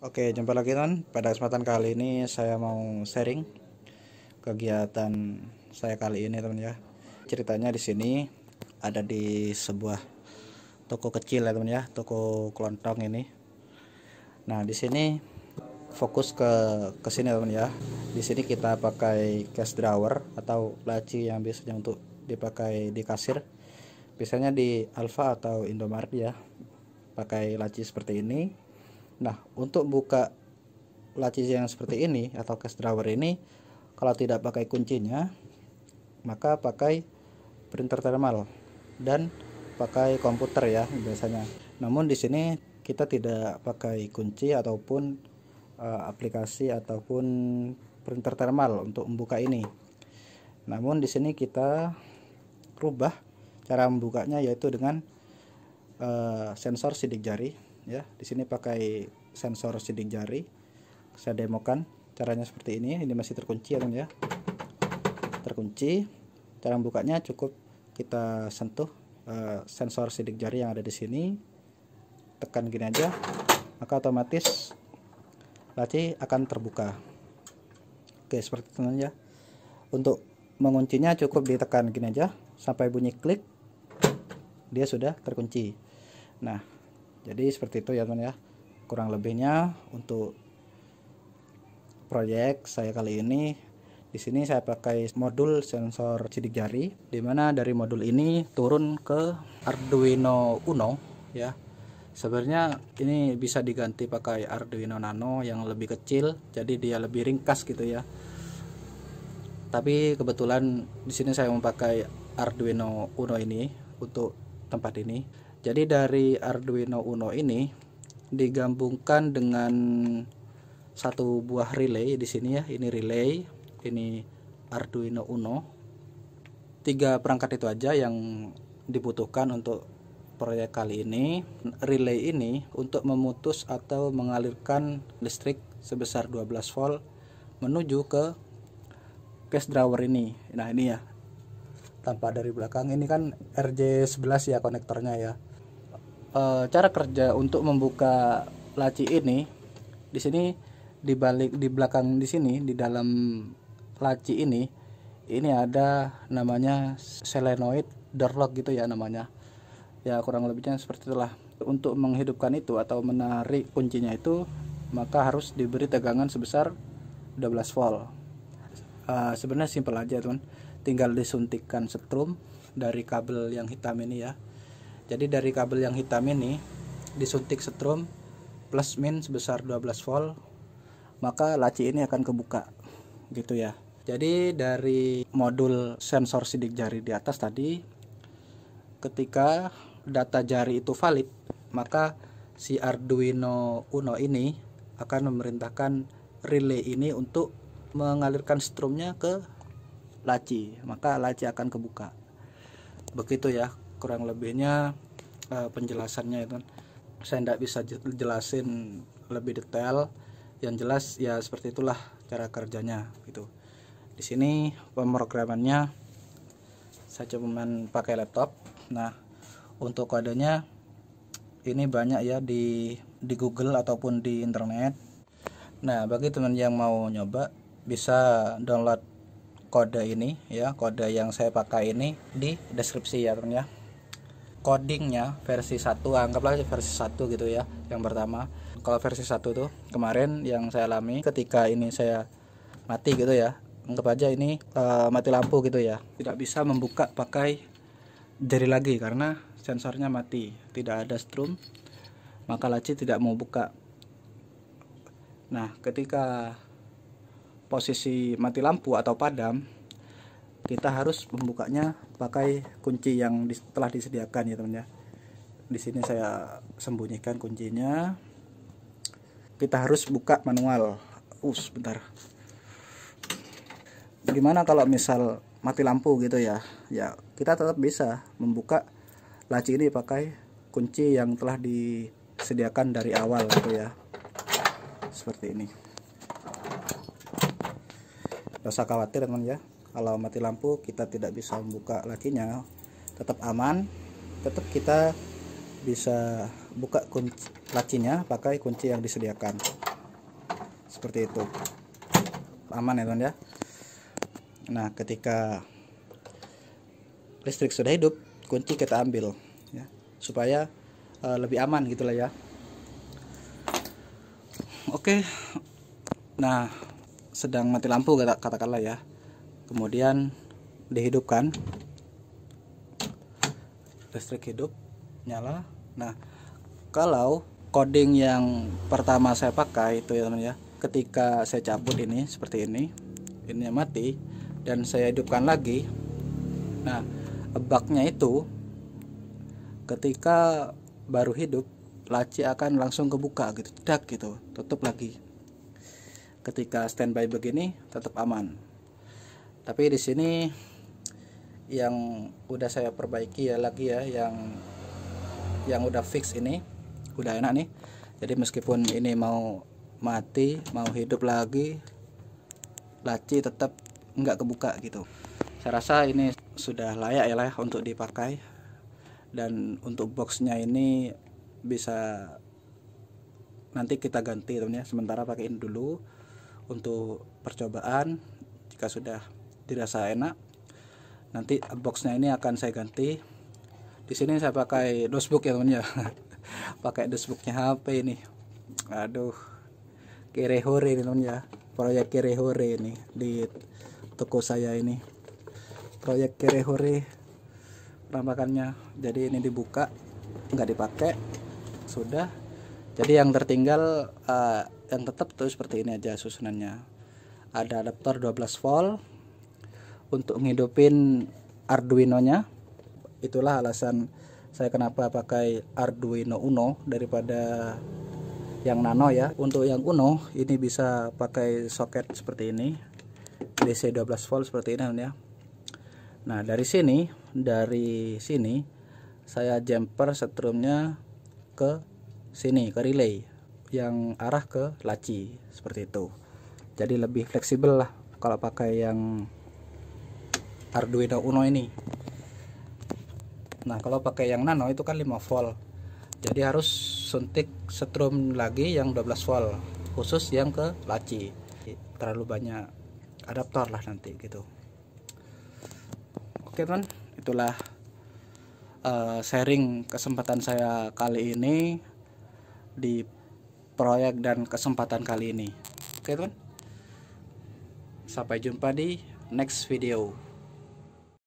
Oke, jumpa lagi teman. Pada kesempatan kali ini saya mau sharing kegiatan saya kali ini teman ya. Ceritanya di sini ada di sebuah toko kecil ya teman ya, toko kelontong ini. Nah, di sini fokus ke sini teman ya. Di sini kita pakai cash drawer atau laci yang biasanya untuk dipakai di kasir. Biasanya di Alfa atau Indomaret ya. Pakai laci seperti ini. Nah, untuk buka laci yang seperti ini atau cash drawer ini, kalau tidak pakai kuncinya, maka pakai printer thermal dan pakai komputer ya biasanya. Namun di sini kita tidak pakai kunci ataupun aplikasi ataupun printer thermal untuk membuka ini. Namun di sini kita rubah cara membukanya, yaitu dengan sensor sidik jari. Ya, di sini pakai sensor sidik jari. Saya demokan caranya seperti ini. Ini masih terkunci ya teman ya. Terkunci. Cara membukanya cukup kita sentuh sensor sidik jari yang ada di sini. Tekan gini aja, maka otomatis laci akan terbuka. Oke, seperti itu teman ya. Untuk menguncinya cukup ditekan gini aja sampai bunyi klik. Dia sudah terkunci. Nah, jadi seperti itu ya teman ya. Kurang lebihnya untuk proyek saya kali ini. Di sini saya pakai modul sensor sidik jari, dimana dari modul ini turun ke Arduino Uno ya. Sebenarnya ini bisa diganti pakai Arduino Nano yang lebih kecil, jadi dia lebih ringkas gitu ya. Tapi kebetulan di sini saya memakai Arduino Uno ini untuk tempat ini. Jadi dari Arduino Uno ini digabungkan dengan satu buah relay di sini ya. Ini relay, ini Arduino Uno. 3 perangkat itu aja yang dibutuhkan untuk proyek kali ini. Relay ini untuk memutus atau mengalirkan listrik sebesar 12 volt menuju ke cash drawer ini. Nah, ini ya. Tampak dari belakang ini kan RJ11 ya konektornya ya. Cara kerja untuk membuka laci ini, di sini di belakang di sini di dalam laci ini ada namanya solenoid door lock gitu ya namanya. Ya kurang lebihnya seperti itulah. Untuk menghidupkan itu atau menarik kuncinya itu, maka harus diberi tegangan sebesar 12 volt. Sebenarnya simpel aja teman. Tinggal disuntikkan setrum dari kabel yang hitam ini ya. Jadi dari kabel yang hitam ini disuntik setrum plus min sebesar 12 volt, maka laci ini akan kebuka gitu ya. Jadi dari modul sensor sidik jari di atas tadi, ketika data jari itu valid, maka si Arduino Uno ini akan memerintahkan relay ini untuk mengalirkan strumnya ke laci, maka laci akan kebuka. Begitu ya kurang lebihnya penjelasannya itu. Saya tidak bisa jelasin lebih detail. Yang jelas ya seperti itulah cara kerjanya gitu. Di sini pemrogramannya saya cuman pakai laptop. Nah, untuk kodenya ini banyak ya di Google ataupun di internet. Nah, bagi teman yang mau nyoba bisa download kode ini ya, kode yang saya pakai ini di deskripsi ya teman ya. Codingnya versi 1, anggaplah versi 1 gitu ya, yang pertama. Kalau versi 1 tuh kemarin yang saya alami ketika ini saya mati gitu ya, anggap aja ini mati lampu gitu ya, tidak bisa membuka pakai jari lagi karena sensornya mati, tidak ada strum, maka laci tidak mau buka. Nah, ketika posisi mati lampu atau padam, kita harus membukanya pakai kunci yang telah disediakan ya teman ya. Di sini saya sembunyikan kuncinya. Kita harus buka manual. Bentar. Gimana kalau misal mati lampu gitu ya? Ya, kita tetap bisa membuka laci ini pakai kunci yang telah disediakan dari awal gitu ya. Seperti ini. Gak usah khawatir teman ya. Kalau mati lampu kita tidak bisa membuka lacinya, tetap aman, tetap kita bisa buka lacinya pakai kunci yang disediakan. seperti itu. Aman ya teman ya. Nah, ketika listrik sudah hidup, kunci kita ambil ya, supaya lebih aman gitulah ya. Oke. Nah, sedang mati lampu katakanlah ya. Kemudian dihidupkan. Listrik hidup, nyala. Nah, kalau coding yang pertama saya pakai itu ya teman ya, ketika saya cabut ini seperti ini mati dan saya hidupkan lagi. Nah, bugnya itu ketika baru hidup, laci akan langsung kebuka gitu, cedak gitu, tutup lagi. Ketika standby begini tetap aman. Tapi di sini yang udah saya perbaiki ya lagi ya, yang udah fix ini udah enak nih. Jadi meskipun ini mau mati, mau hidup lagi, laci tetap nggak kebuka gitu. Saya rasa ini sudah layak ya lah untuk dipakai. Dan untuk boxnya ini bisa nanti kita ganti teman ya. Sementara pakai ini dulu untuk percobaan. Jika sudah dirasa enak, nanti boxnya ini akan saya ganti. Di sini saya pakai dosbook ya teman ya. Pakai dosbooknya HP ini. Aduh, Kirehore ini teman ya. Proyek Kirehore ini di toko saya ini. Proyek Kirehore penampakannya. Jadi ini dibuka, nggak dipakai, sudah. Jadi yang tertinggal yang tetap tuh seperti ini aja susunannya. Ada adaptor 12 volt untuk menghidupin Arduino nya. Itulah alasan saya kenapa pakai Arduino Uno daripada yang Nano ya. Untuk yang Uno ini bisa pakai soket seperti ini, DC 12 volt seperti ini ya. Nah, dari sini saya jumper setrumnya ke sini, ke relay yang arah ke laci seperti itu. Jadi lebih fleksibel lah kalau pakai yang Arduino Uno ini. Nah, kalau pakai yang Nano itu kan 5 volt. Jadi harus suntik setrum lagi yang 12 volt khusus yang ke laci. Terlalu banyak adaptor lah nanti gitu. Oke teman, itulah sharing kesempatan saya kali ini di proyek dan kesempatan kali ini. Oke teman, sampai jumpa di next video.